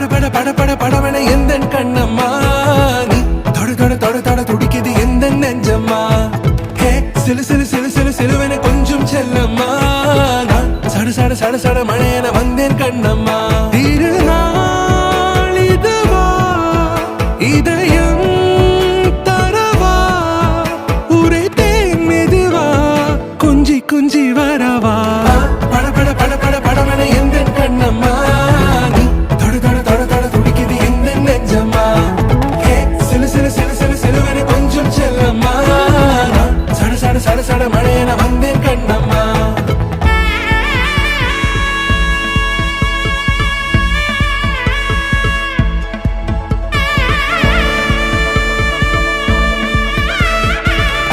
பட பட பட பட படவன எந்த கண்ணம்மா நீ தொட தொட தொட தொட துடிக்குது எந்த நெஞ்சம்மா ஹே சிலு சிலு சிலு சிலு சிலுவன கொஞ்சம் செல்லம்மா நான் சட சட சட சட மழையன வந்தேன் கண்ணம்மா திருநாள் இதுவா இதயம் தரவா உரைத்தேன் மெதுவா குஞ்சி குஞ்சி வரவா பட பட பட பட படவன எந்த கண்ணம்மா நீ தொட தொட தொட தொட துடிக்குது எந்த நெஞ்சம்மா ஹே சிலு சிலு சிலு சிலு சிலுவன கொஞ்சம் செல்லம்மா நான் சட சட சட சட மழையன